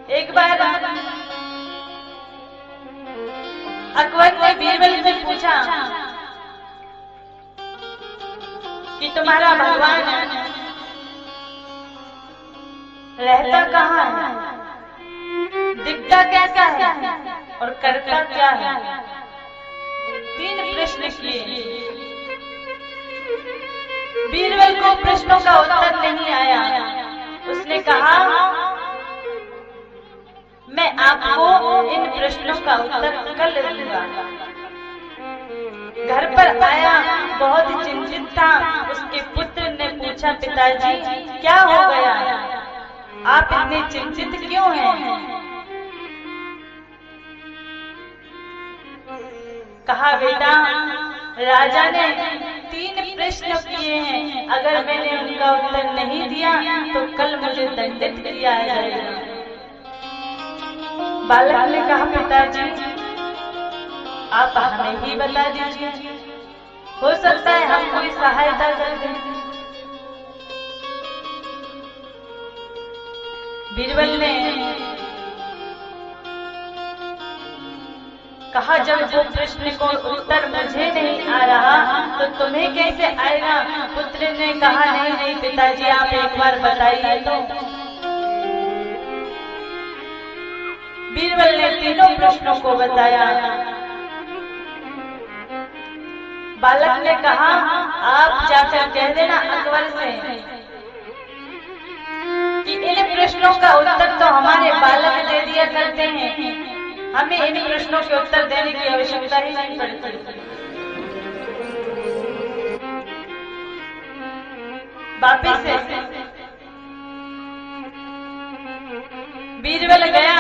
एक बार अकबर ने बीरबल से पूछा कि तुम्हारा भगवान रहता कहाँ है, दिखता कैसा है और करता क्या है। 3 प्रश्न किए। बीरबल को प्रश्नों का उत्तर नहीं आया। उसने कहा मैं आपको इन प्रश्नों का उत्तर कल दूंगा। घर पर आया, बहुत चिंतित था। उसके पुत्र ने पूछा पिताजी क्या हो गया, आप इतने चिंतित क्यों हैं। कहा बेटा राजा ने 3 प्रश्न किए हैं, अगर मैंने उनका उत्तर नहीं दिया तो कल मुझे दंडित किया जाएगा। बालक ने कहा पिताजी आप हमें ही बता दीजिए, हो सकता है हम कोई सहायता कर दें। बीरबल ने कहा जब वो प्रश्न को उत्तर मुझे नहीं आ रहा तो तुम्हें कैसे आएगा। पुत्र ने कहा नहीं पिताजी आप एक बार बताइए तो। बीरबल ने तीनों प्रश्नों को बताया। बालक ने कहा आप जाकर कह देना अकबर से कि इन प्रश्नों का उत्तर तो हमारे बालक दे दिया करते हैं, हमें इन प्रश्नों के उत्तर देने की आवश्यकता ही नहीं पड़ती। वापिस से बीरबल गया।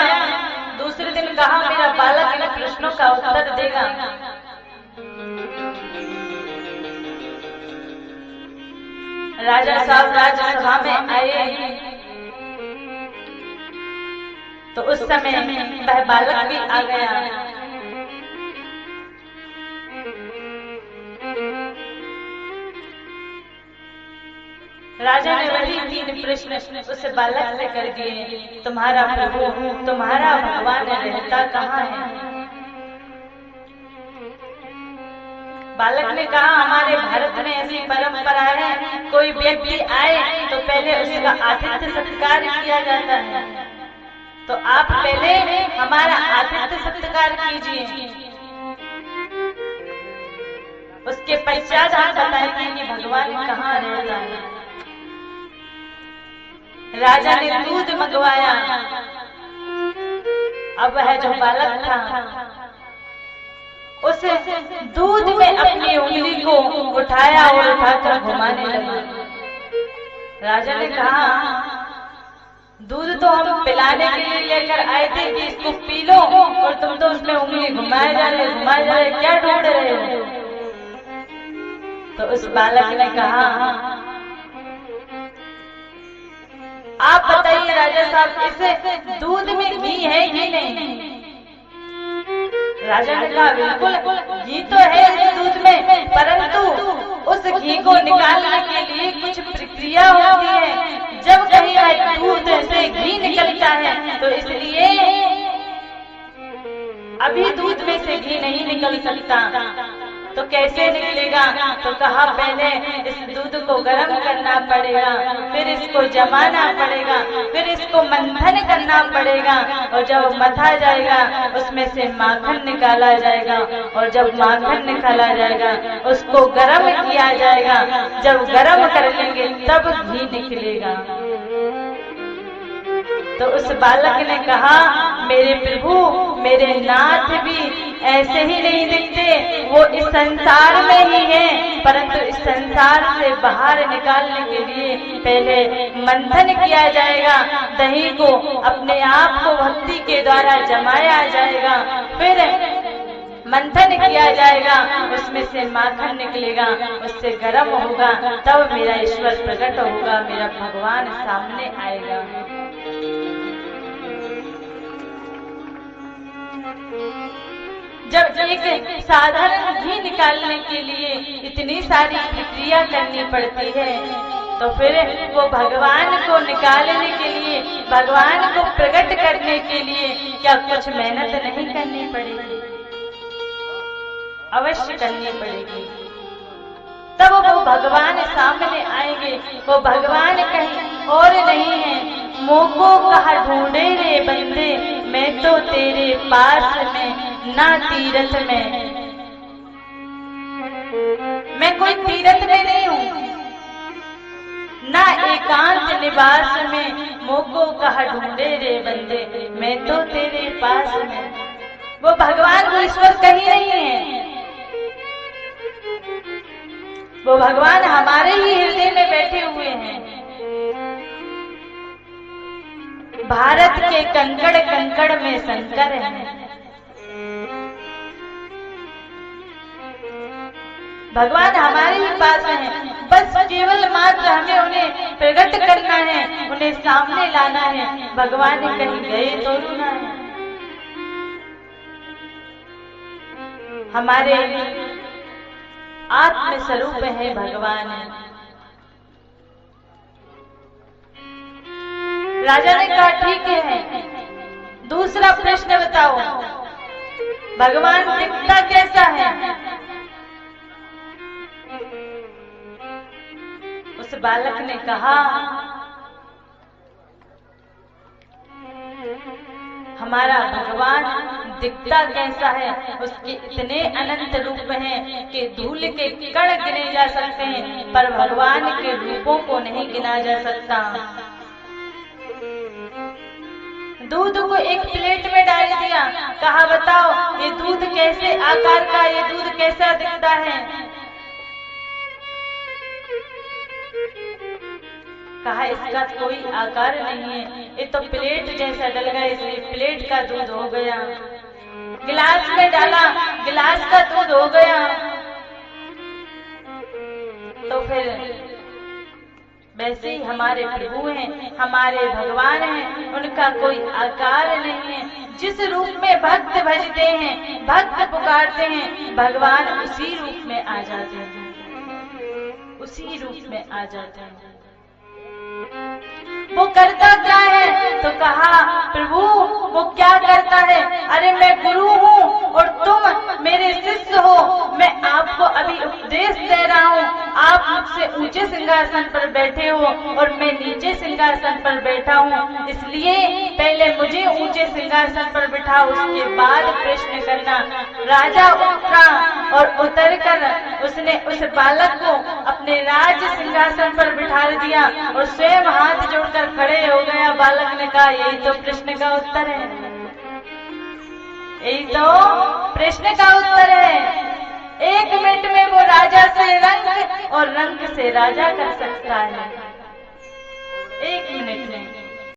दूसरे दिन कहा मेरा बालक इन प्रश्नों का उत्तर देगा। राजा साहब राज्यसभा में आए तो उस समय वह बालक भी आ गया। राजा ने वही 3 प्रश्न उस बालक से कर दिए। तुम्हारा प्रभु, तुम्हारा भगवान रहता कहाँ है। बालक ने कहा हमारे भारत में ऐसी परंपरा है, कोई व्यक्ति आए तो पहले उसका आतिथ्य सत्कार किया जाता है, तो आप पहले हमारा आतिथ्य सत्कार कीजिए, उसके पश्चात आप बताएंगे कि भगवान कहाँ रहता है। राजा ने दूध मंगवाया। अब वह जो बालक था उस दूध में अपनी उंगली को उठाया और उठाकर घुमाने लगा। राजा ने कहा दूध तो हम पिलाने के लिए लेकर आए थे कि इसको पी लो, और तुम तो उसमें उंगली घुमाए जा रहे, क्या ढूंढ रहे हो। तो उस बालक ने कहा आप बताइए राजा साहब इस दूध में घी है कि नहीं। राजा ने कहा बिल्कुल घी तो है इस दूध में, परंतु उस घी को निकालने के लिए कुछ प्रक्रिया होती है। जब कहीं दूध से घी निकलता है तो इसलिए अभी दूध में से घी नहीं निकल सकता। तो कैसे निकलेगा। तो कहा पहले इस दूध को गर्म करना पड़ेगा, फिर इसको जमाना पड़ेगा, फिर इसको मंथन करना पड़ेगा, और जब मथा जाएगा उसमें से माखन निकाला जाएगा, और जब माखन निकाला जाएगा उसको गर्म किया जाएगा, जब गर्म कर लेंगे तब घी निकलेगा। तो उस बालक ने कहा मेरे प्रभु, मेरे नाथ भी ऐसे ही नहीं दिखते, वो इस संसार में ही है, परंतु इस संसार से बाहर निकालने के लिए पहले मंथन किया जाएगा, दही को अपने आप को भक्ति के द्वारा जमाया जाएगा, फिर मंथन किया जाएगा, उसमें से माखन निकलेगा, उससे गर्म होगा, तब मेरा ईश्वर प्रकट होगा, मेरा भगवान सामने आएगा। जब एक साधारण घी निकालने के लिए इतनी सारी प्रक्रिया करनी पड़ती है, तो फिर वो भगवान को निकालने के लिए, भगवान को प्रकट करने क्या कुछ मेहनत नहीं करनी पड़ेगी? अवश्य करनी पड़ेगी। तब वो भगवान सामने आएंगे। वो भगवान कहीं और नहीं है। मोको कहा ढूंढे रे बंदे, मैं तो तेरे पास में ना तीरथ में। मैं कोई तीरथ में नहीं हूँ, ना एकांत निवास में। मोको कहा ढूंढे रे बंदे, मैं तो तेरे पास में। वो भगवान को ईश्वर कहीं नहीं है। वो भगवान हमारे ही हृदय में बैठे हुए हैं। भारत के कंकड़ कंकड़ में शंकर है। भगवान हमारे ही पास हैं। बस केवल मात्र हमें उन्हें प्रकट करना है, उन्हें सामने लाना है। भगवान कहीं गए तो ना है। हमारे आत्म स्वरूप है भगवान। राजा ने कहा ठीक है, दूसरा प्रश्न बताओ, भगवान दिखता कैसा है? उस बालक ने कहा, हमारा भगवान दिखता कैसा है? उसके इतने अनंत रूप हैं कि धूल के कण गिने जा सकते हैं, पर भगवान के रूपों को नहीं गिना जा सकता। दूध को एक प्लेट में डाल दिया, कहा बताओ ये दूध कैसे आकार का, ये दूध कैसा दिखता है? कहा इसका कोई आकार नहीं है, ये तो प्लेट जैसा डल गया, इसलिए प्लेट का दूध हो गया। गिलास में डाला, गिलास का दूध हो गया। तो फिर वैसे ही हमारे प्रभु हैं, हमारे भगवान हैं, उनका कोई आकार नहीं है। जिस रूप में भक्त भजते हैं, भक्त पुकारते हैं, भगवान उसी रूप में आ जाते हैं, उसी रूप में आ जाते हैं। वो करता क्या है? तो कहा प्रभु वो क्या करता है? अरे मैं गुरु हूँ और तुम मेरे शिष्य हो। मैं आपको अभी उपदेश दे रहा हूँ। आप मुझसे ऊंचे सिंहासन पर बैठे हो और मैं नीचे सिंहासन पर बैठा हूँ, इसलिए पहले मुझे ऊंचे सिंहासन पर बिठाओ, उसके बाद प्रश्न करना। राजा उतरा और उतरकर उसने उस बालक को अपने राज सिंहासन पर बिठा दिया और स्वयं हाथ जोड़कर खड़े हो गया। बालक ने कहा यही तो प्रश्न का उत्तर है, यही तो प्रश्न का उत्तर है। 1 मिनट में वो राजा से रंग और रंग से राजा कर सकता है, 1 मिनट में।